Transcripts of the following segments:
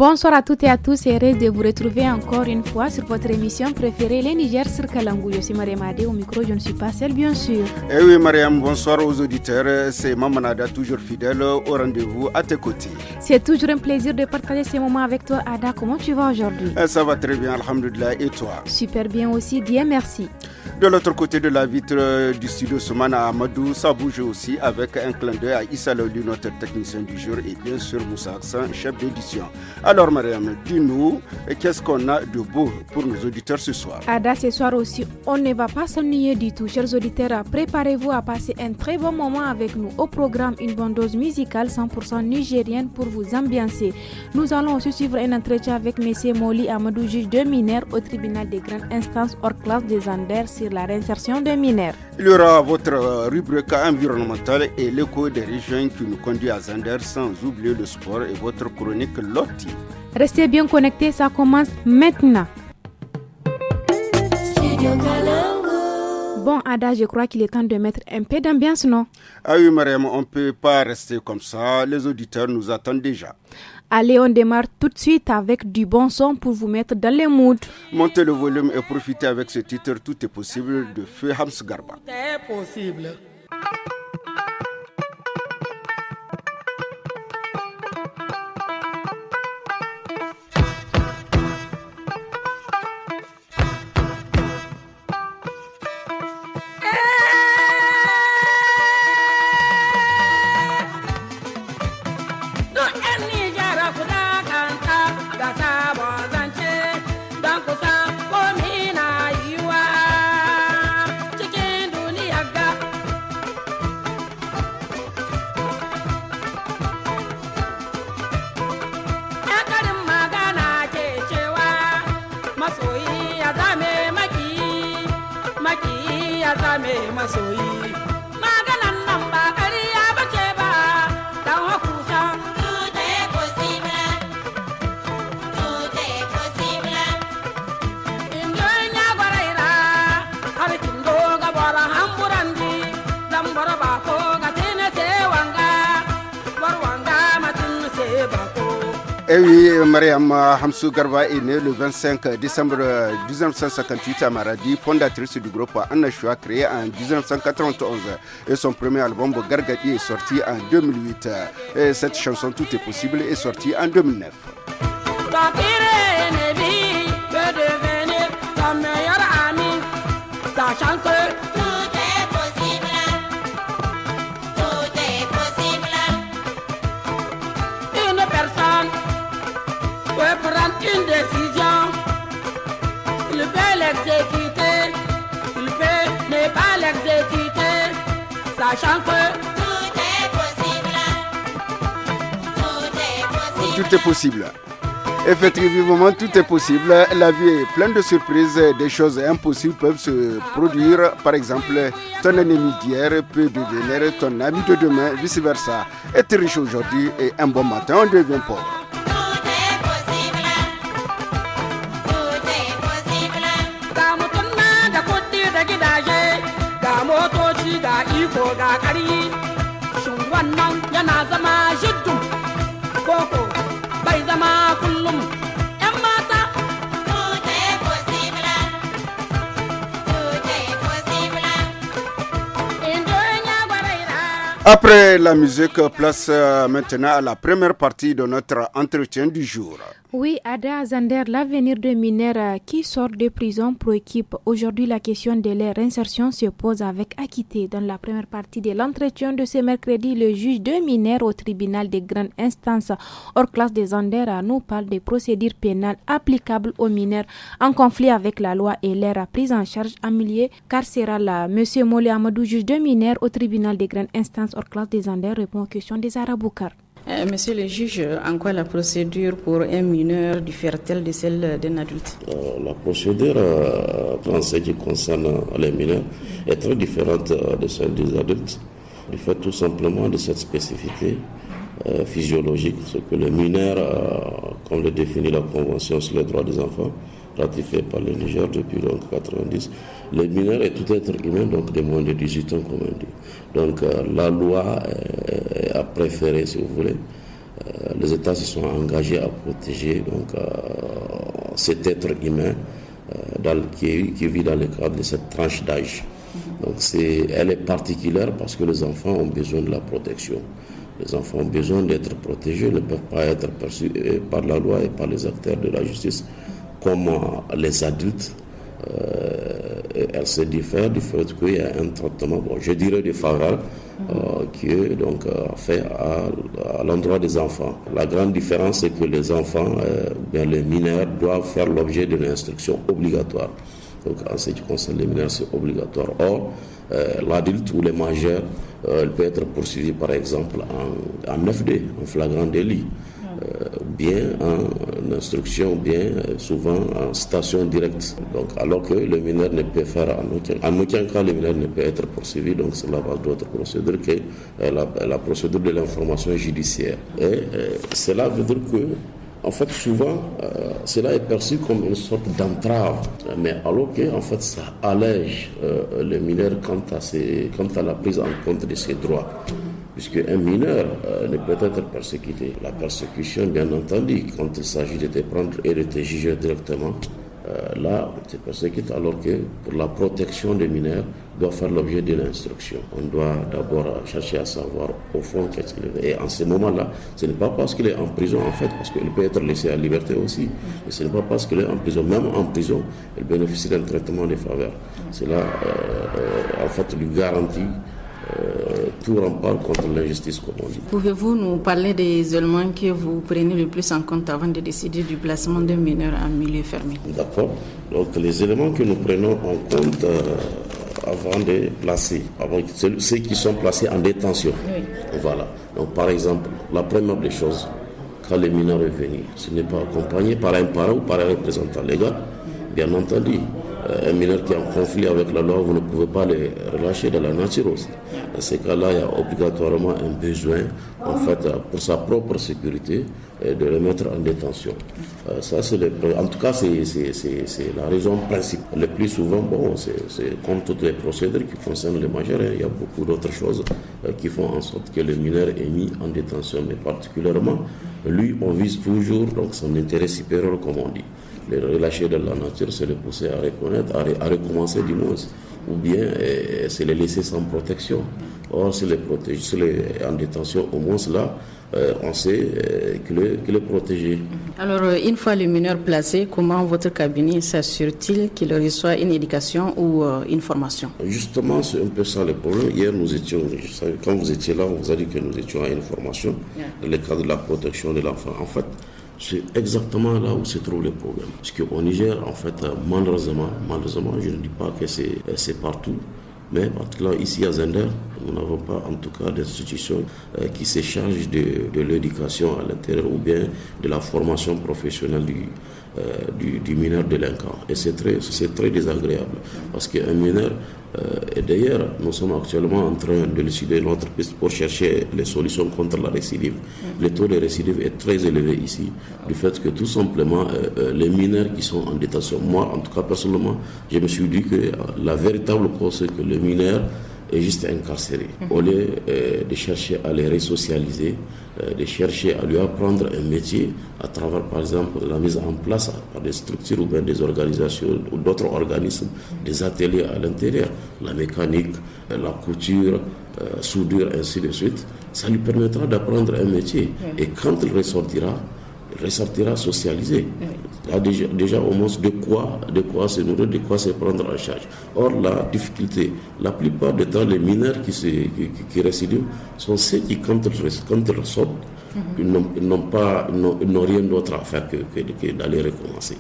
Bonsoir à toutes et à tous et heureuse de vous retrouver encore une fois sur votre émission préférée, les Niger sur Kalangou. Je suis Mariam Adé, au micro, je ne suis pas seule bien sûr. Eh oui Mariam, bonsoir aux auditeurs, c'est Mamanada toujours fidèle au rendez-vous à tes côtés. C'est toujours un plaisir de partager ces moments avec toi Ada, comment tu vas aujourd'hui? Ça va très bien, alhamdoulilah, et toi? Super bien aussi, bien merci. De l'autre côté de la vitre du studio Soumana Amadou, ça bouge aussi avec un clin d'œil à Issa Loli, notre technicien du jour, et bien sûr Moussa Hassan, chef d'édition. Alors Mariam, dis-nous, qu'est-ce qu'on a de beau pour nos auditeurs ce soir? Ada, ce soir aussi, on ne va pas s'ennuyer du tout. Chers auditeurs, préparez-vous à passer un très bon moment avec nous. Au programme, une bonne dose musicale 100% nigérienne pour vous ambiancer. Nous allons aussi suivre un entretien avec M. Moli Amadou, juge de mineurs au tribunal des grandes instances hors classe des Anders sur la réinsertion des mineurs. Il y aura votre rubrique environnementale et l'écho des régions qui nous conduit à Zander, sans oublier le sport et votre chronique Loti. Restez bien connectés, ça commence maintenant. Bon Ada, je crois qu'il est temps de mettre un peu d'ambiance, non? Ah oui Mariam, on ne peut pas rester comme ça, les auditeurs nous attendent déjà. Allez, on démarre tout de suite avec du bon son pour vous mettre dans les moods. Montez le volume et profitez avec ce titre Tout est possible de Feu Hams Garba. Tout est possible. Masoyi maganan nan ba ƙarya bace ba dan hakusan tout est possible indonya gwaraira har kindo ga bara hamburandi zambara ba ko ga tene se wanga war wanga matin se ba ko. Eh oui, Mariam Hamsou Garba est née le 25 décembre 1958 à Maradi, fondatrice du groupe Anashua créé en 1991. Et son premier album Gargadi est sorti en 2008. Et cette chanson Tout est possible est sortie en 2009. Une décision, il peut l'exécuter, il peut ne pas l'exécuter, sachant que tout est possible, Tout est possible. Effectivement, tout est possible. La vie est pleine de surprises. Des choses impossibles peuvent se produire. Par exemple, ton ennemi d'hier peut devenir ton ami de demain, vice-versa. Être riche aujourd'hui et un bon matin, on devient pauvre. motoci ga iko ga kari shin wannan yana zama jiddu koko bai zama kullum yan mata. Tout est possible, Après la musique, place maintenant à la première partie de notre entretien du jour. Oui, Ada Zander, l'avenir des mineurs qui sortent de prison préoccupe. Aujourd'hui, la question de leur insertion se pose avec acuité. Dans la première partie de l'entretien de ce mercredi, le juge de mineurs au tribunal des grandes instances hors classe des Zander nous parle des procédures pénales applicables aux mineurs en conflit avec la loi et leur prise en charge en milieu carcéral. Monsieur Moli Amadou, juge de mineurs au tribunal des grandes instances hors classe des Zander, répond aux questions des Araboukar. Monsieur le juge, en quoi la procédure pour un mineur diffère-t-elle de celle d'un adulte? La procédure, en ce qui concerne les mineurs, est très différente de celle des adultes, du fait tout simplement de cette spécificité physiologique, ce que le mineur, comme le définit la Convention sur les droits des enfants, ratifiée par le Niger depuis 1990, le mineur est tout être humain, donc de moins de 18 ans, comme on dit. Donc la loi a préféré, si vous voulez, les États se sont engagés à protéger donc, cet être humain qui vit dans le cadre de cette tranche d'âge. Donc elle est particulière parce que les enfants ont besoin de la protection. Les enfants ont besoin d'être protégés, ne peuvent pas être perçus par la loi et par les acteurs de la justice comme les adultes. Elle se diffère du fait qu'il y a un traitement, je dirais défavorable, qui est donc fait à l'endroit des enfants. La grande différence, c'est que les enfants, bien les mineurs, doivent faire l'objet d'une instruction obligatoire. Donc en ce qui concerne les mineurs, c'est obligatoire. Or, l'adulte ou les majeurs, il peut être poursuivi par exemple en 9D, en flagrant délit. Bien en instruction, bien souvent en citation directe. Donc, alors que le mineur ne peut faire en aucun cas le mineur ne peut être poursuivi, donc c'est la base d'autres procédures que la procédure de l'information judiciaire. Et cela veut dire que, en fait, souvent, cela est perçu comme une sorte d'entrave, mais alors que, en fait, ça allège le mineur quant à la prise en compte de ses droits. Puisque un mineur ne peut être persécuté. La persécution, bien entendu, quand il s'agit de te prendre et de te juger directement, là, on te persécute, alors que pour la protection des mineurs, doit faire l'objet de l'instruction. On doit d'abord chercher à savoir au fond qu'est-ce qu'il est. Et en ce moment-là, ce n'est pas parce qu'il est en prison, en fait, parce qu'il peut être laissé à liberté aussi. Mais ce n'est pas parce qu'il est en prison. Même en prison, il bénéficie d'un traitement de faveur. Cela, en fait, lui garantit tout rempart contre l'injustice, comme on dit. Pouvez-vous nous parler des éléments que vous prenez le plus en compte avant de décider du placement d'un mineur en milieu fermé? D'accord. Donc les éléments que nous prenons en compte avant de placer, ceux qui sont placés en détention. Oui. Voilà. Donc par exemple, la première des choses, quand le mineur est venu, ce n'est pas accompagné par un parent ou par un représentant légal, bien entendu. Un mineur qui est en conflit avec la loi, vous ne pouvez pas le relâcher de la nature aussi. Dans ces cas-là, il y a obligatoirement un besoin, en fait, pour sa propre sécurité, de le mettre en détention. Ça, en tout cas, c'est la raison principale. Le plus souvent, c'est comme toutes les procédures qui concernent les majeurs, il y a beaucoup d'autres choses qui font en sorte que le mineur est mis en détention. Mais particulièrement, lui, on vise toujours donc, son intérêt supérieur, comme on dit. Le relâcher de la nature, c'est le pousser à reconnaître, à recommencer du moins, ou bien c'est le laisser sans protection. Or, si les protéger, si les en détention, au moins là, on sait qu'il est protégé. Alors, une fois le mineur placé, comment votre cabinet s'assure-t-il qu'il reçoit une éducation ou une formation? Justement, c'est un peu ça le problème. Hier, quand vous étiez là, on vous a dit que nous étions à une formation dans le cadre de la protection de l'enfant. En fait, c'est exactement là où se trouve le problème. Parce qu'au Niger, en fait, malheureusement, je ne dis pas que c'est partout, mais particulièrement ici à Zender, nous n'avons pas en tout cas d'institution qui se charge de l'éducation à l'intérieur ou bien de la formation professionnelle du mineur délinquant. Et c'est très désagréable parce qu'un mineur, et d'ailleurs nous sommes actuellement en train de décider notre piste pour chercher les solutions contre la récidive. Le taux de récidive est très élevé ici, du fait que tout simplement les mineurs qui sont en détention, moi en tout cas personnellement, je me suis dit que la véritable cause c'est que le mineur est juste incarcéré. Au lieu de chercher à les resocialiser, de chercher à lui apprendre un métier à travers, par exemple, la mise en place par des structures ou bien des organisations ou d'autres organismes, des ateliers à l'intérieur, la mécanique, la couture, soudure, ainsi de suite, ça lui permettra d'apprendre un métier. Et quand il ressortira socialisé. Il y a déjà au moins de quoi se nourrir, de quoi se prendre en charge. Or, la difficulté, la plupart du temps, les mineurs qui récidivent sont ceux qui, quand ils ressortent, ils n'ont rien d'autre à faire que d'aller recommencer.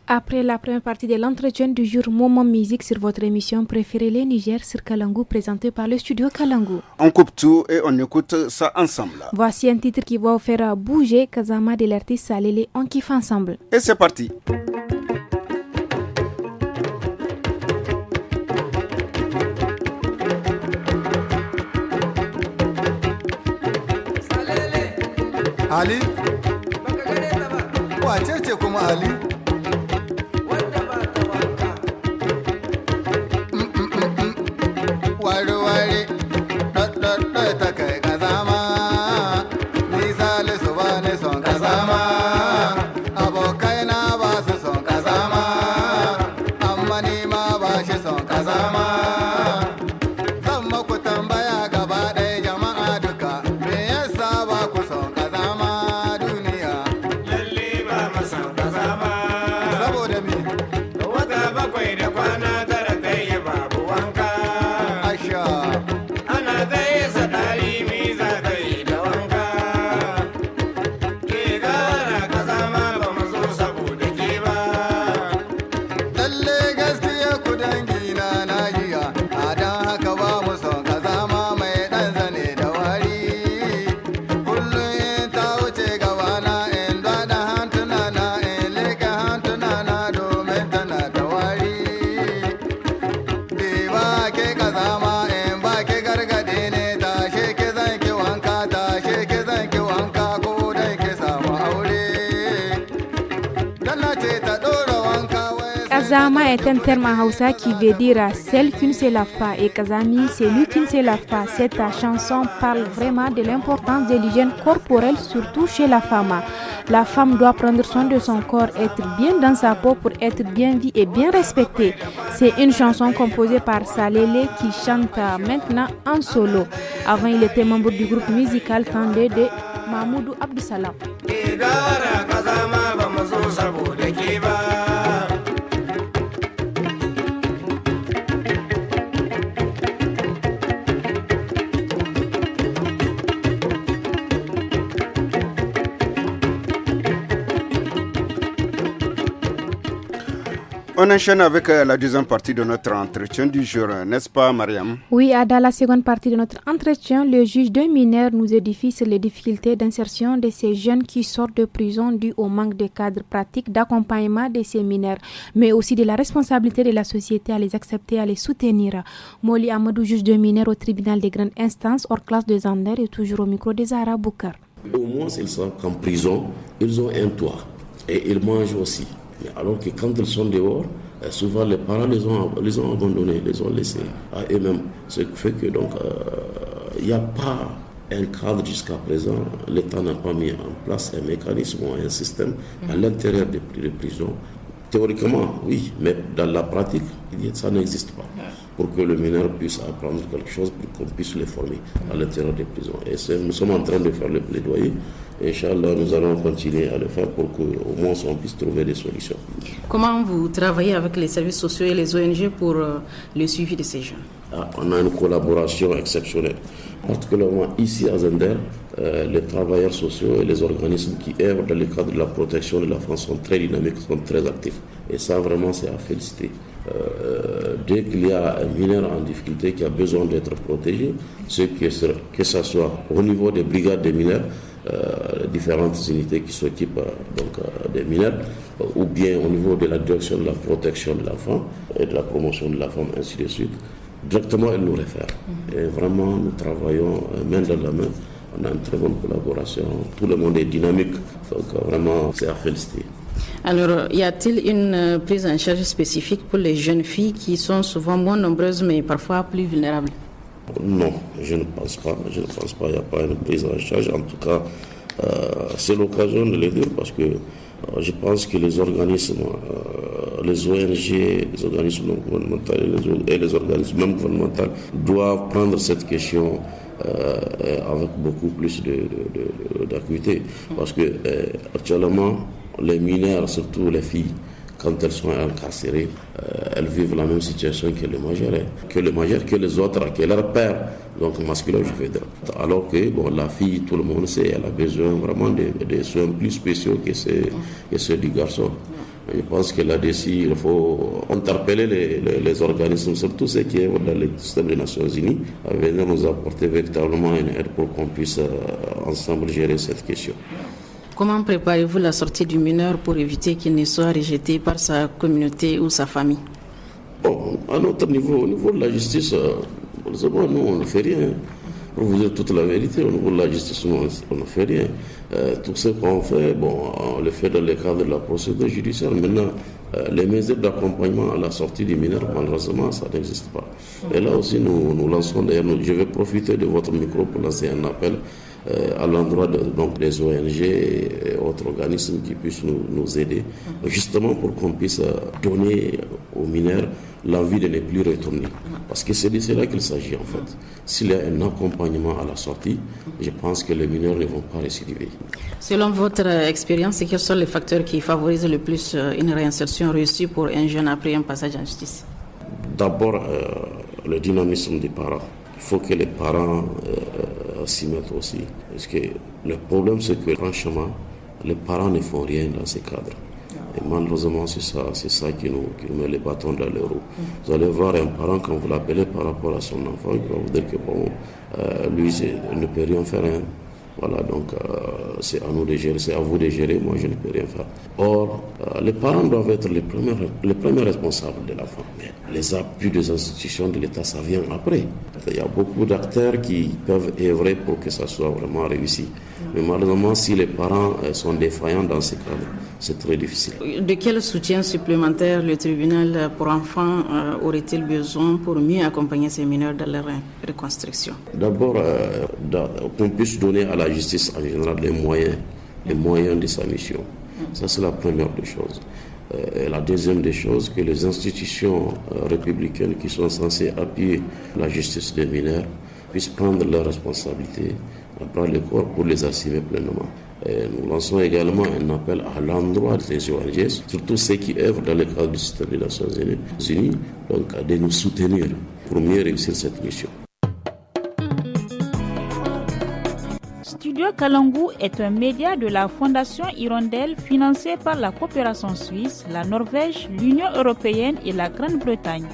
Après la première partie de l'entretien du jour Moment Musique sur votre émission préférée Les Niger sur Kalangu, présentée par le studio Kalangu. On coupe tout et on écoute ça ensemble. Voici un titre qui va vous faire bouger, Kazama de l'artiste Salele, on kiffe ensemble. Et c'est parti. Ali? Wace ce kuma Ali? Wari-wari, ɗaɗɗaɗɗai ta kai ƙazama, nisa lissu ba ba ke kazama in ba ke gargade ne tashe ke zan ki wanka tashe ke zan ki wanka ko dai ke samu aure dalla ce ta dora wanka wai Kazama est un terme en Hausa qui veut dire celle qui ne se lave pas et Kazami, c'est lui qui ne se lave pas. Cette chanson parle vraiment de l'importance de l'hygiène corporelle, surtout chez la femme. La femme doit prendre soin de son corps, être bien dans sa peau pour être bien vue et bien respectée. C'est une chanson composée par Salele qui chante maintenant en solo. Avant, il était membre du groupe musical Tandé de Mahmoudou Abdussalam. On enchaîne avec la deuxième partie de notre entretien du jour, n'est-ce pas Mariam? Oui, dans la seconde partie de notre entretien, le juge d'un mineur nous édifie sur les difficultés d'insertion de ces jeunes qui sortent de prison dû au manque de cadres pratiques d'accompagnement de ces mineurs, mais aussi de la responsabilité de la société à les accepter, à les soutenir. Moli Amadou, juge d'un mineur au tribunal des grandes instances hors classe de Zander, est toujours au micro des Zahra Boukar. Au moins, ils savent qu'en prison, ils ont un toit et ils mangent aussi. Alors que quand ils sont dehors, souvent les parents les ont abandonnés, les ont laissés à eux-mêmes. Ce qui fait que donc il n'y a pas un cadre jusqu'à présent. L'État n'a pas mis en place un mécanisme ou un système à l'intérieur des prisons. Théoriquement, oui, mais dans la pratique, ça n'existe pas. Pour que le mineur puisse apprendre quelque chose, pour qu'on puisse le former à l'intérieur des prisons. Et nous sommes en train de faire le plaidoyer. Inch'Allah, nous allons continuer à le faire pour qu'au moins on puisse trouver des solutions. Comment vous travaillez avec les services sociaux et les ONG pour le suivi de ces jeunes? On a une collaboration exceptionnelle. Particulièrement ici à Zender, les travailleurs sociaux et les organismes qui œuvrent dans le cadre de la protection de l'enfance sont très dynamiques, sont très actifs. Et ça, vraiment, c'est à féliciter. Dès qu'il y a un mineur en difficulté qui a besoin d'être protégé, que ce soit au niveau des brigades des mineurs, différentes unités qui s'occupent des mineurs, ou bien au niveau de la direction de la protection de l'enfant et de la promotion de la femme, ainsi de suite, directement elle nous réfère. Et vraiment, nous travaillons main dans la main. On a une très bonne collaboration. Tout le monde est dynamique. Donc vraiment, c'est à féliciter. Alors, y a-t-il une prise en charge spécifique pour les jeunes filles qui sont souvent moins nombreuses mais parfois plus vulnérables? Non, je ne pense pas. Il n'y a pas une prise en charge. En tout cas, c'est l'occasion de le dire parce que je pense que les organismes, les ONG, les organismes non gouvernementaux et les organismes même gouvernementaux doivent prendre cette question avec beaucoup plus d'acuité. Parce que actuellement, les mineurs, surtout les filles, quand elles sont incarcérées, elles vivent la même situation que les majeurs, que les autres, que leurs pères, donc masculins, je veux dire. Alors que la fille, tout le monde sait, elle a besoin vraiment de soins plus spéciaux que ceux du garçon. Je pense que là-dessus, il faut interpeller les organismes, surtout ceux qui sont dans le système des Nations Unies, à venir nous apporter véritablement une aide pour qu'on puisse ensemble gérer cette question. Comment préparez-vous la sortie du mineur pour éviter qu'il ne soit rejeté par sa communauté ou sa famille? Bon, à notre niveau, au niveau de la justice, nous, on ne fait rien. Pour vous dire toute la vérité, au niveau de la justice, on ne fait rien. Tout ce qu'on fait, on le fait dans le cadre de la procédure judiciaire. Maintenant, les mesures d'accompagnement à la sortie du mineur, malheureusement, ça n'existe pas. Et là aussi, nous lançons, d'ailleurs, je vais profiter de votre micro pour lancer un appel à l'endroit des ONG et autres organismes qui puissent nous aider, justement pour qu'on puisse donner aux mineurs l'envie de ne plus retourner. Parce que c'est de cela qu'il s'agit en fait. S'il y a un accompagnement à la sortie, je pense que les mineurs ne vont pas récidiver. Selon votre expérience, quels sont les facteurs qui favorisent le plus une réinsertion réussie pour un jeune après un passage en justice? D'abord, le dynamisme des parents. Il faut que les parents s'y mettent aussi. Parce que le problème, c'est que franchement, les parents ne font rien dans ces cadres. Et malheureusement, c'est ça qui nous met les bâtons dans les roues. Vous allez voir un parent, quand vous l'appelez par rapport à son enfant, qui va vous dire que lui, il ne peut rien faire. Voilà, donc c'est à nous de gérer, c'est à vous de gérer, moi je ne peux rien faire. Or, les parents doivent être les premiers responsables de l'enfant. Mais les appuis des institutions de l'État, ça vient après. Il y a beaucoup d'acteurs qui peuvent œuvrer pour que ça soit vraiment réussi. Mais malheureusement, si les parents sont défaillants dans ces cas-là, c'est très difficile. De quel soutien supplémentaire le tribunal pour enfants aurait-il besoin pour mieux accompagner ces mineurs dans leur reconstruction? D'abord, qu'on puisse donner à la justice en général les moyens de sa mission. Ça, c'est la première des choses. Et la deuxième des choses, que les institutions républicaines qui sont censées appuyer la justice des mineurs puissent prendre leurs responsabilités, prendre les corps pour les assumer pleinement. Et nous lançons également un appel à l'endroit des ONG, surtout ceux qui œuvrent dans le cadre du système des Nations Unies, donc de nous soutenir pour mieux réussir cette mission. Studio Kalangu est un média de la Fondation Hirondelle financé par la coopération suisse, la Norvège, l'Union européenne et la Grande-Bretagne.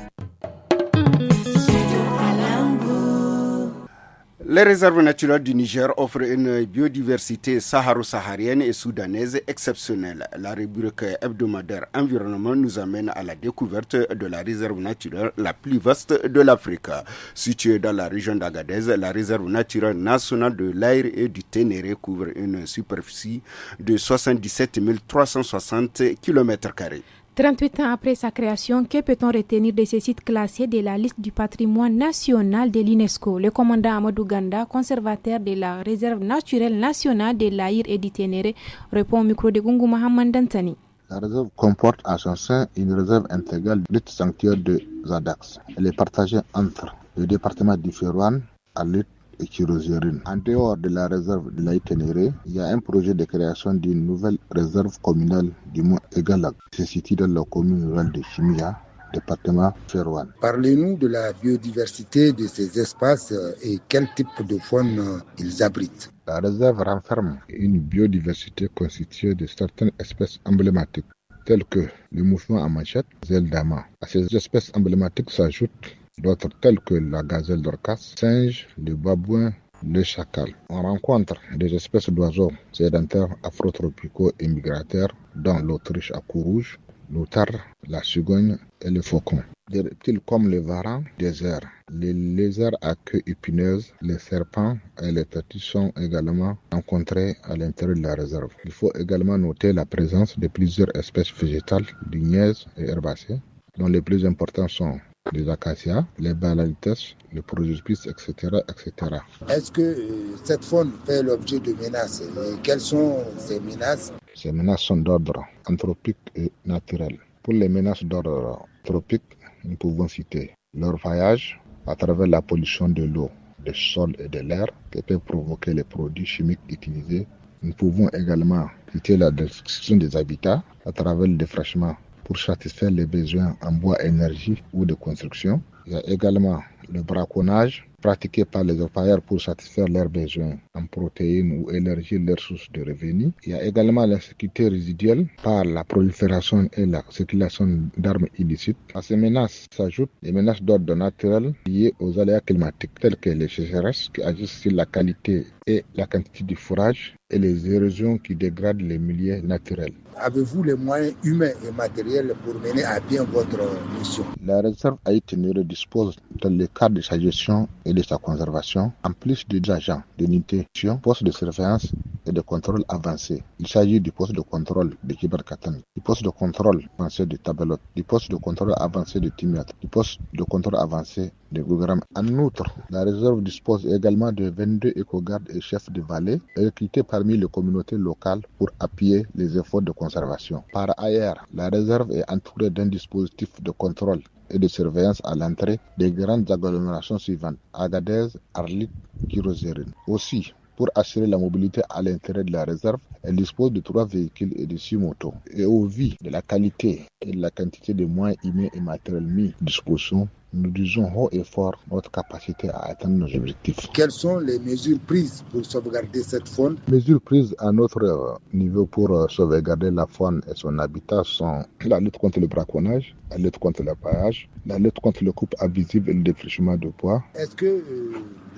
Les réserves naturelles du Niger offrent une biodiversité saharo-saharienne et soudanaise exceptionnelle. La rubrique hebdomadaire environnement nous amène à la découverte de la réserve naturelle la plus vaste de l'Afrique. Située dans la région d'Agadez, la réserve naturelle nationale de l'Aïr et du Ténéré couvre une superficie de 77 360 km². 38 ans après sa création, que peut-on retenir de ces sites classés de la liste du patrimoine national de l'UNESCO? Le commandant Amadou Ganda, conservateur de la réserve naturelle nationale de l'Aïr et du Ténéré, répond au micro de Gungu Mohamed Dantani. La réserve comporte en son sein une réserve intégrale du sanctuaire de Zadax. Elle est partagée entre le département du Ferouane, Alit et Kirozérine. En dehors de la réserve de l'Aïr Ténéré, il y a un projet de création d'une nouvelle réserve communale du mont Egalag, qui se situe dans la commune rurale de Chimia, département Ferouane. Parlez-nous de la biodiversité de ces espaces et quel type de faune ils abritent. La réserve renferme une biodiversité constituée de certaines espèces emblématiques, telles que le mouvement à manchette, gazelle d'ama. À ces espèces emblématiques s'ajoutent d'autres telles que la gazelle d'Orcas, singe, le babouin, le chacal. On rencontre des espèces d'oiseaux sédentaires afrotropicaux et migratoires, dont l'autruche à cou rouge, l'outarde, la cigogne et le faucon. Des reptiles comme le varan, des airs, les lézards à queue épineuse, les serpents et les tortues sont également rencontrés à l'intérieur de la réserve. Il faut également noter la présence de plusieurs espèces végétales, ligneuses et herbacées, dont les plus importants sont les acacias, les balalites, les prosopis, etc., etc. Est-ce que cette faune fait l'objet de menaces et quelles sont ces menaces? Ces menaces sont d'ordre anthropique et naturel. Pour les menaces d'ordre anthropique, nous pouvons citer leur voyage à travers la pollution de l'eau, des sols et de l'air qui peut provoquer les produits chimiques utilisés. Nous pouvons également citer la destruction des habitats à travers le défrichement pour satisfaire les besoins en bois, énergie ou de construction. Il y a également le braconnage pratiqué par les orpailleurs pour satisfaire leurs besoins en protéines ou élargir leurs sources de revenus. Il y a également l'insécurité résiduelle par la prolifération et la circulation d'armes illicites. À ces menaces s'ajoutent les menaces d'ordre naturel liées aux aléas climatiques telles que les sécheresses qui agissent sur la qualité et la quantité du fourrage et les érosions qui dégradent les milieux naturels. Avez-vous les moyens humains et matériels pour mener à bien votre mission? La réserve Aïr Ténéré dispose, dans le cadre de sa gestion et de sa conservation, en plus des agents d'unité, postes de surveillance et de contrôle avancé. Il s'agit du poste de contrôle de Kibarkatan, du poste de contrôle avancé de Tabelot, du poste de contrôle avancé de Timiat, du poste de contrôle avancé de Gougram. En outre, la réserve dispose également de 22 éco-gardes et chefs de vallée recrutés parmi les communautés locales pour appuyer les efforts de conservation. Par ailleurs, la réserve est entourée d'un dispositif de contrôle et de surveillance à l'entrée des grandes agglomérations suivantes: Agadez, Arlit, Kirozérine. Aussi, pour assurer la mobilité à l'intérieur de la réserve, elle dispose de 3 véhicules et de 6 motos. Et au vu de la qualité et de la quantité de moyens humains et matériels mis à disposition, nous disons haut et fort notre capacité à atteindre nos objectifs. Quelles sont les mesures prises pour sauvegarder cette faune? Les mesures prises à notre niveau pour sauvegarder la faune et son habitat sont la lutte contre le braconnage, la lutte contre le paillage, la lutte contre le coupe abusive et le défrichement de bois. Est-ce que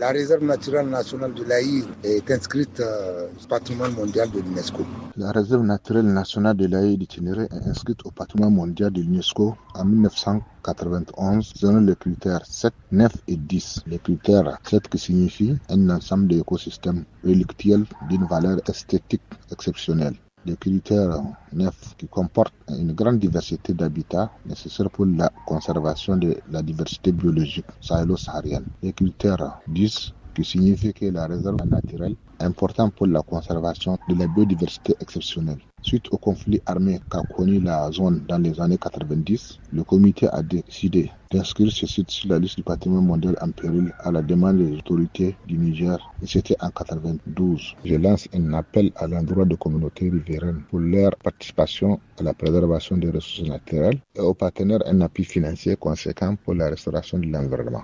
La réserve naturelle nationale de l'Aïr est inscrite au patrimoine mondial de l'UNESCO. La réserve naturelle nationale de l'Aïr du Ténéré est inscrite au patrimoine mondial de l'UNESCO en 1991 selon les critères 7, 9 et 10. Les critères 7 qui signifie un ensemble d'écosystèmes relictuels d'une valeur esthétique exceptionnelle. Les critères 9 qui comportent une grande diversité d'habitats nécessaires pour la conservation de la diversité biologique sahélo-saharienne. Les critères 10 qui signifie que la réserve naturelle est importante pour la conservation de la biodiversité exceptionnelle. Suite au conflit armé qu'a connu la zone dans les années 90, le comité a décidé d'inscrire ce site sur la liste du patrimoine mondial en péril à la demande des autorités du Niger, et c'était en 92. Je lance un appel à l'endroit des communautés riveraines pour leur participation à la préservation des ressources naturelles et aux partenaires un appui financier conséquent pour la restauration de l'environnement.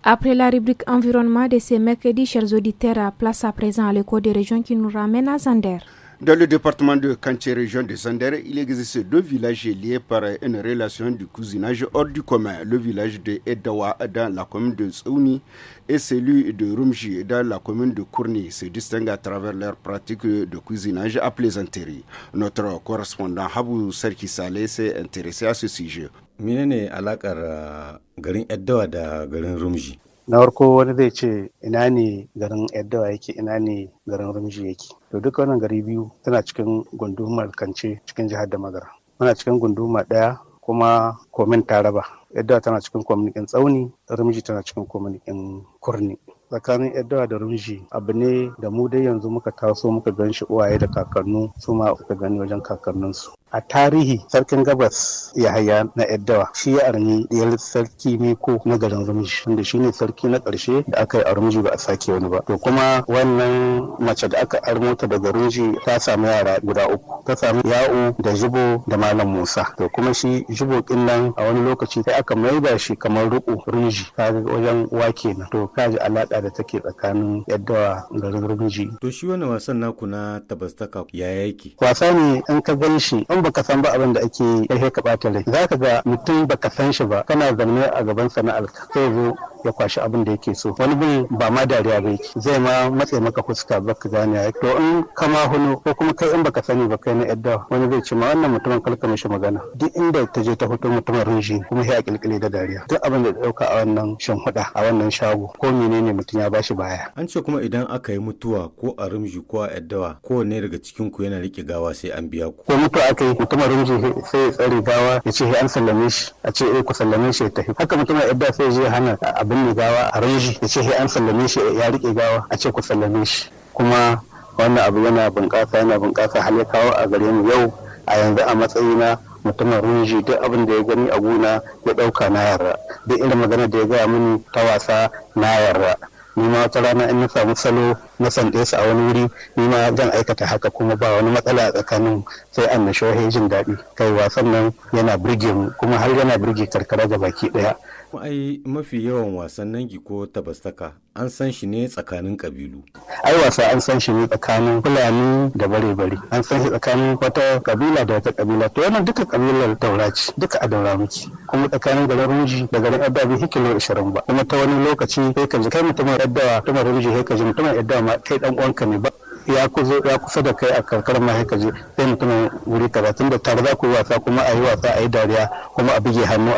Après la rubrique environnement de ce mercredi, chers auditeurs, place à présent à l'écho des régions qui nous ramène à Zander. Dans le département de Kanché, région de Zander, il existe 2 villages liés par une relation de cousinage hors du commun. Le village de Edawa dans la commune de Tsouni et celui de Rumji dans la commune de Kourni se distinguent à travers leur pratique de cousinage à plaisanterie. Notre correspondant Habou Sarki Saleh s'est intéressé à ce sujet. Menene alakar garin Edawa da garin Rumji? Na farko wani zai ce ina ne garin Eddawa yake, ina ne garin Rumji yake. To duka wannan gari biyu tana cikin gundumar Kance cikin jihar da Magara. Muna cikin gunduma ɗaya kuma komin Taraba. Eddawa tana cikin kwamnikin Tsauni, Rumji tana cikin kwamnikin Kurni. Tsakanin Eddawa da Rumji abu ne da mu dai yanzu muka taso muka gan shi uwaye da kakannu su ma suka gani wajen kakanninsu. A tarihi sarkin gabas Yahaya na Eddawa shi ya armi diyar sarki Miko na garin Rumji wanda shi ne sarki na ƙarshe da aka yi a Rumji ba a sake wani ba. To kuma wannan mace da aka armo ta daga Rumji ta samu yara guda 3. Ta samu Ya'u da Jibo da Malam Musa. To kuma shi Jibo ɗin nan a wani lokaci sai aka maida shi kamar riƙo Rumji kaga wajen uwa kenan. To kaji alaƙa da take tsakanin Eddawa da Rumji. To shi wannan wasan naku na tabastaka ya yake? Wasa ne in ka gan shi in baka san ba abin da ake yi kai ka bata rai. Zaka ga mutum baka san shi ba kana zaune a gaban sana'arka sai zo ya kwashi abin da yake so. Wani bin ba ma dariya ba yake zai ma matse maka fuska baka gane. To in kama hunu ko kuma kai in baka sani ba kai na Eddawa wani zai ce ma wannan mutumin kalka mishi magana. Duk inda ta je ta fito mutumin Rumji kuma sai a kilkile da dariya. Duk abin da dauka a wannan shinhuda a wannan shago ko menene mutum ya bashi baya. An ce kuma idan aka yi mutuwa ko a Rumji ko a Eddawa kowanne daga cikin ku yana rike gawa sai an biya ku. Ko mutuwa aka yi mutumin Rumji sai ya tsare gawa ya ce an sallame shi a ce ku sallame shi ya tafi. Haka mutumin Eddawa sai zai hana abin ne gawa a Rumji ya ce an sallame shi ya rike gawa a ce ku sallame shi. Kuma wannan abu yana bunƙasa har ya kawo a gare mu yau a yanzu a matsayina mutumin Rumji duk abin da ya gani a gona ya ɗauka na yarda. Duk irin magana da ya gaya mini ta wasa na yarda. Ni ma wata rana in na samu salo na sande su a wani wuri ni ma zan aikata haka kuma ba wani matsala a tsakanin sai annashuwa jin daɗi. Kai wasan nan yana burge mu kuma har yana burge karkara da baki ɗaya. Ai mafi yawan wasan nangi ko tabastaka an san shi ne tsakanin kabilu. Ai wasa an san shi ne tsakanin Fulani da bare-bare. An san shi tsakanin wata kabila da wata kabila. To wannan duka kabilar Daura ce, duka a Daura muke. Kuma tsakanin garin Rumji da garin Eddawa bai kilo 20 ba. Kuma ta wani lokaci sai ka ji kai mutumin Eddawa, mutumin Rumji sai ka ji mutumin Eddawa ma kai dan uwanka ne ba. Ya kusa da kai a karkar ma haka je sai mutumin wuri kaza tunda tare za ku yi wasa kuma a yi wasa a yi dariya kuma a buge hannu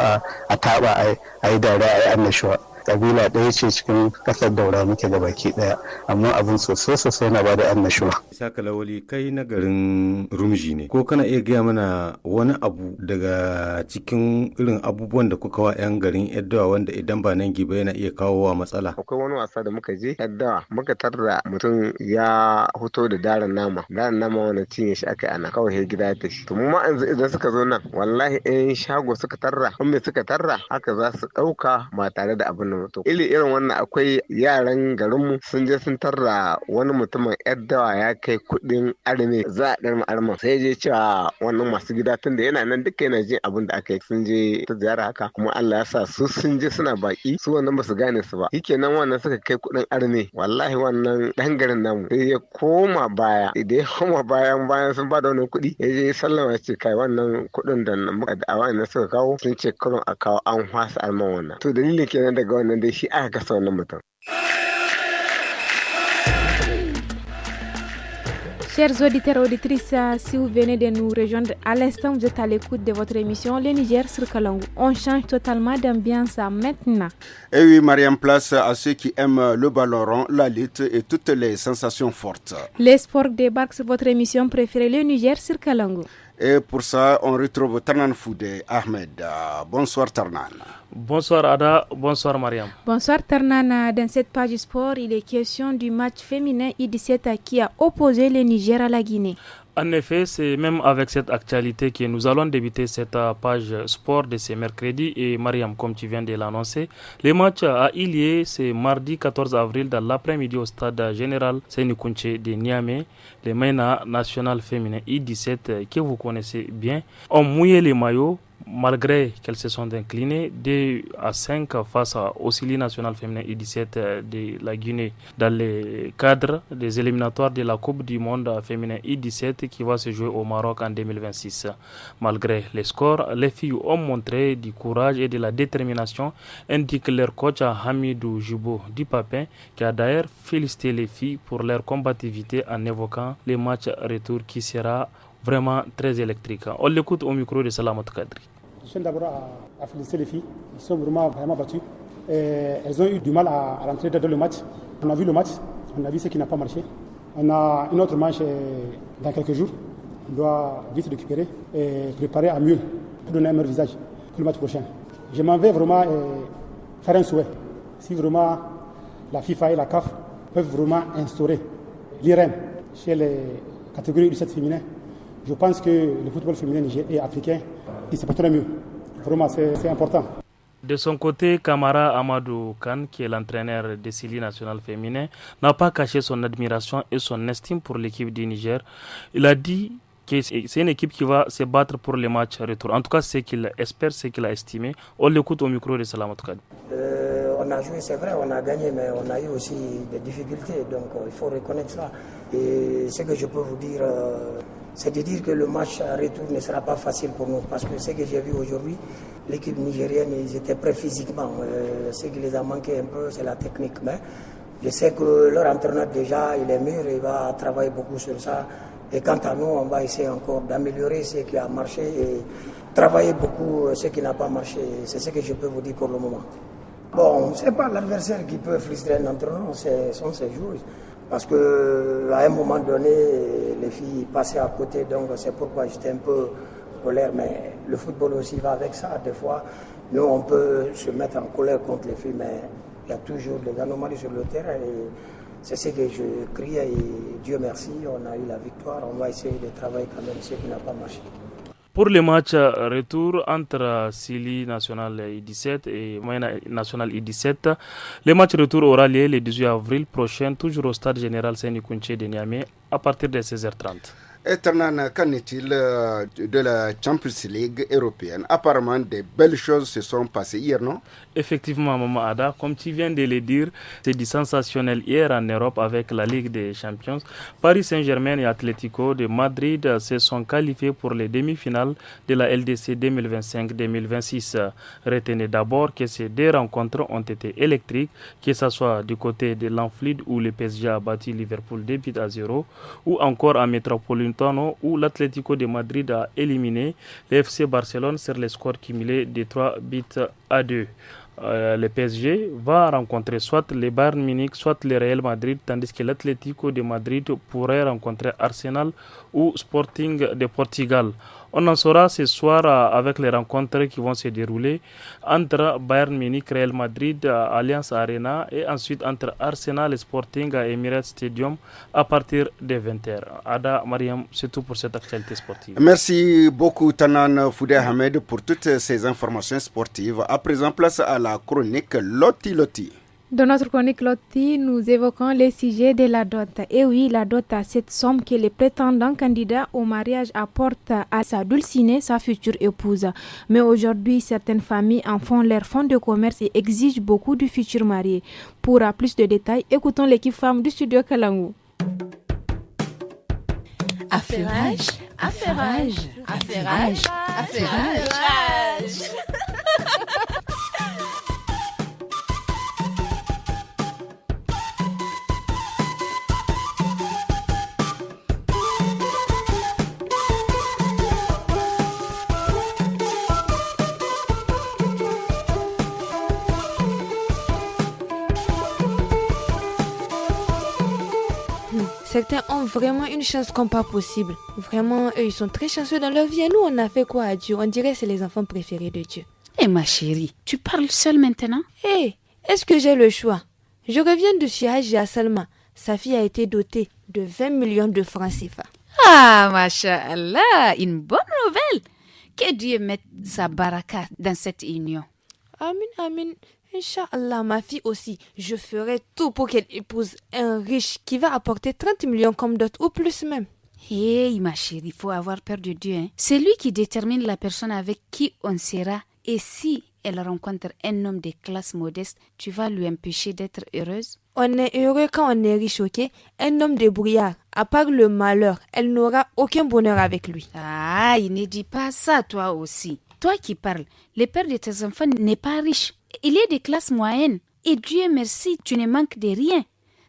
a taba a yi dariya a yi annashuwa. Kabila ɗaya ce cikin ƙasar Daura muke da baki ɗaya amma abin sosai na bada annashuwa. Saka Lawali kai na garin Rumji ne ko kana iya gaya mana wani abu daga cikin irin abubuwan da kuka wa 'yan garin Eddawa wanda idan ba nan giba yana iya kawo wa matsala? Akwai wani wasa da muka je Eddawa muka tarda mutum ya fito da daren nama wani cinye shi aka ana kawai sai gida ta shi. To mu ma idan suka zo nan wallahi in shago suka tarra kuma suka tarra haka za su ɗauka ba tare da abin nan. To irin wannan akwai yaran garinmu sun je sun tarra wani mutumin Eddawa ya kai kuɗin arme za a ɗarma arman sai je cewa wannan masu gida tun da yana nan duka yana jin abin da aka yi sun je ta ziyara haka kuma Allah ya sa su sun je suna baki su wannan ba su gane su ba shikenan wannan suka kai kuɗin arme wallahi wannan ɗan garin namu sai ya koma baya idan ya koma bayan sun ba da wannan kuɗi ya je sallama ce kai wannan kuɗin da wannan suka kawo sun ce kurin a kawo an hwasa arman wannan to dalilin kenan daga wannan dai shi aka kasa wannan mutum. Chers auditeurs et auditrices, si vous venez de nous rejoindre à l'instant, vous êtes à l'écoute de votre émission Le Niger sur Kalangu. On change totalement d'ambiance maintenant. Et oui, Mariam, place à ceux qui aiment le ballon rond, la lutte et toutes les sensations fortes. Les sports débarquent sur votre émission préférée Le Niger sur Kalangu. Et pour ça, on retrouve Tarnan Foudé Ahmed. Bonsoir Tarnan. Bonsoir Ada, bonsoir Mariam. Bonsoir Tarnan. Dans cette page sport, il est question du match féminin U17 qui a opposé le Niger à la Guinée. En effet, c'est même avec cette actualité que nous allons débuter cette page sport de ce mercredi. Et Mariam, comme tu viens de l'annoncer, le match à Ilié, c'est mardi 14 avril dans l'après-midi au stade général Sénikounche de Niamey. Les MENA national féminin I-17 que vous connaissez bien ont mouillé les maillots malgré qu'elles se sont inclinées 2-5 face au Sili national féminin I-17 de la Guinée dans le cadre des éliminatoires de la Coupe du monde féminin I-17 qui va se jouer au Maroc en 2026. Malgré les scores, les filles ont montré du courage et de la détermination, indique leur coach Hamidou Jibo Dipapin, qui a d'ailleurs félicité les filles pour leur combativité en évoquant les matchs retour qui sera vraiment très électrique. On l'écoute au micro de Salamat Kadri. Je tiens d'abord à féliciter les filles. Ils sont vraiment battues. Elles ont eu du mal à rentrer dans le match. On a vu le match, on a vu ce qui n'a pas marché. On a une autre manche dans quelques jours. On doit vite récupérer et préparer à mieux pour donner un meilleur visage pour le match prochain. Je m'en vais vraiment faire un souhait. Si vraiment la FIFA et la CAF peuvent vraiment instaurer l'IRM chez les catégories U17 féminines, je pense que le football féminin et africain, il se porterait mieux. Vraiment, c'est important. De son côté, Kamara Amadou Khan, qui est l'entraîneur des Sili national féminin, n'a pas caché son admiration et son estime pour l'équipe du Niger. Il a dit que c'est une équipe qui va se battre pour les matchs retour. En tout cas, c'est qu'il espère, c'est qu'il a estimé. On l'écoute au micro de Salamat Kadri. On a joué, c'est vrai, on a gagné, mais on a eu aussi des difficultés. Donc, il faut reconnaître ça. Et ce que je peux vous dire, c'est de dire que le match retour ne sera pas facile pour nous. Parce que ce que j'ai vu aujourd'hui, l'équipe nigérienne, ils étaient prêts physiquement. Ce qui les a manqué un peu, c'est la technique. Mais je sais que leur entraîneur, déjà, il est mûr, il va travailler beaucoup sur ça. Et quant à nous, on va essayer encore d'améliorer ce qui a marché et travailler beaucoup ce qui n'a pas marché. C'est ce que je peux vous dire pour le moment. Bon, ce n'est pas l'adversaire qui peut frustrer un entraîneur, ce sont ses joueurs. Parce qu'à un moment donné, les filles passaient à côté, donc c'est pourquoi j'étais un peu colère. Mais le football aussi va avec ça. Des fois, nous, on peut se mettre en colère contre les filles, mais il y a toujours des anomalies sur le terrain. Et c'est ce que je crie et Dieu merci, on a eu la victoire. On va essayer de travailler quand même ce qui n'a pas marché. Pour le match retour entre Sili National I-17 et Moyenne National I-17, le match retour aura lieu le 18 avril prochain, toujours au stade général Sénikounche de Niamey, à partir de 16h30. Et Tarnan, qu'en est-il de la Champions League européenne? Apparemment, des belles choses se sont passées hier, non? Effectivement, Maman Ada, comme tu viens de le dire, c'est du sensationnel hier en Europe avec la Ligue des Champions. Paris Saint-Germain et Atlético de Madrid se sont qualifiés pour les demi-finales de la LDC 2025-2026. Retenez d'abord que ces deux rencontres ont été électriques, que ce soit du côté de l'Anfield où le PSG a battu Liverpool 2-0 ou encore à Metropolitano où l'Atlético de Madrid a éliminé l'FC Barcelone sur le score cumulé de 3-2. Le PSG va rencontrer soit le Bayern Munich, soit le Real Madrid, tandis que l'Atlético de Madrid pourrait rencontrer Arsenal ou Sporting de Portugal. On en saura ce soir avec les rencontres qui vont se dérouler entre Bayern Munich, Real Madrid, Allianz Arena et ensuite entre Arsenal et Sporting à Emirates Stadium à partir de 20h. Ada, Mariam, c'est tout pour cette actualité sportive. Merci beaucoup Tanan Foudé Ahmed pour toutes ces informations sportives. À présent, place à la chronique Loti Loti. Dans notre chronique Loti, nous évoquons les sujets de la dot. Et oui, la dot, cette somme que les prétendants candidats au mariage apportent à sa dulcinée, sa future épouse. Mais aujourd'hui, certaines familles en font leur fonds de commerce et exigent beaucoup du futur marié. Pour plus de détails, écoutons l'équipe femme du studio Kalangu. Affairage, affairage, affairage, affairage. Certains ont vraiment une chance comme pas possible. Vraiment, eux, ils sont très chanceux dans leur vie. Et nous, on a fait quoi à Dieu? On dirait que c'est les enfants préférés de Dieu. Eh ma chérie, tu parles seule maintenant? Eh, est-ce que j'ai le choix? Je reviens de chez Hajia Salma. Sa fille a été dotée de 20 millions de francs CFA. Ah, masha'Allah, une bonne nouvelle. Que Dieu mette sa baraka dans cette union. Amin, amin. Inch'Allah, ma fille aussi. Je ferai tout pour qu'elle épouse un riche qui va apporter 30 millions comme d'autres, ou plus même. Hey, ma chérie, il faut avoir peur de Dieu. Hein? C'est lui qui détermine la personne avec qui on sera. Et si elle rencontre un homme de classe modeste, tu vas lui empêcher d'être heureuse? On est heureux quand on est riche, ok? Un homme débrouillard, à part le malheur, elle n'aura aucun bonheur avec lui. Ah, il ne dit pas ça, toi aussi. Toi qui parles, le père de tes enfants n'est pas riche. Il est de classe moyenne. Et Dieu merci, tu ne manques de rien.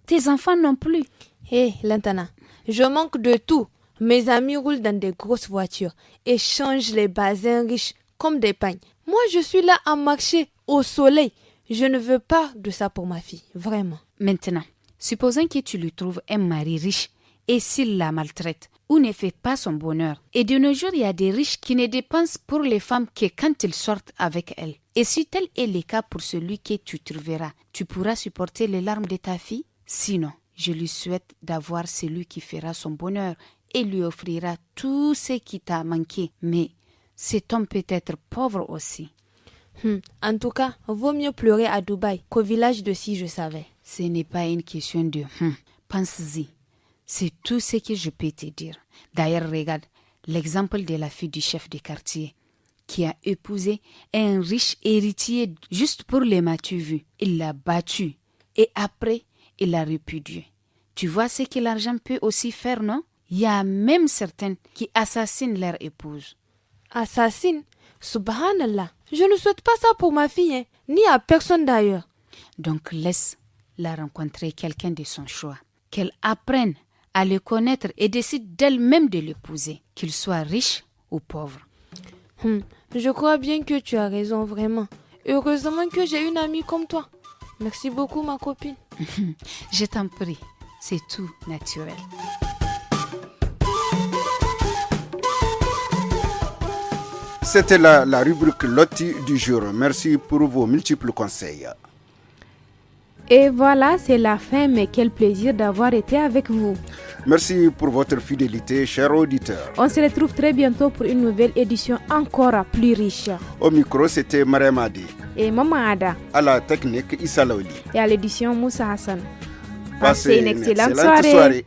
Tes enfants non plus. Hé, Lantana, je manque de tout. Mes amis roulent dans des grosses voitures et changent les bazins riches comme des pagnes. Moi, je suis là à marcher au soleil. Je ne veux pas de ça pour ma fille, vraiment. Maintenant, supposons que tu lui trouves un mari riche et s'il la maltraite ou ne fait pas son bonheur. Et de nos jours, il y a des riches qui ne dépensent pour les femmes que quand ils sortent avec elles. Et si tel est le cas pour celui que tu trouveras, tu pourras supporter les larmes de ta fille? Sinon, je lui souhaite d'avoir celui qui fera son bonheur et lui offrira tout ce qui t'a manqué. Mais cet homme peut être pauvre aussi. En tout cas, vaut mieux pleurer à Dubaï qu'au village de Si je savais. Ce n'est pas une question de pense-y. C'est tout ce que je peux te dire. D'ailleurs, regarde l'exemple de la fille du chef de quartier qui a épousé un riche héritier juste pour les m'as-tu vu. Il l'a battu et après, il l'a répudié. Tu vois ce que l'argent peut aussi faire, non? Il y a même certaines qui assassinent leur épouse. Assassine? Subhanallah. Je ne souhaite pas ça pour ma fille, hein, ni à personne d'ailleurs. Donc laisse-la rencontrer quelqu'un de son choix. Qu'elle apprenne à le connaître et décide d'elle-même de l'épouser, qu'il soit riche ou pauvre. Je crois bien que tu as raison, vraiment. Heureusement que j'ai une amie comme toi. Merci beaucoup, ma copine. Je t'en prie, c'est tout naturel. C'était la rubrique Loti du jour. Merci pour vos multiples conseils. Et voilà, c'est la fin, mais quel plaisir d'avoir été avec vous. Merci pour votre fidélité, chers auditeurs. On se retrouve très bientôt pour une nouvelle édition encore plus riche. Au micro, c'était Mariam Adi. Et Maman Ada. À la technique, Issa Laouli. Et à l'édition, Moussa Hassan. Passez une excellente soirée.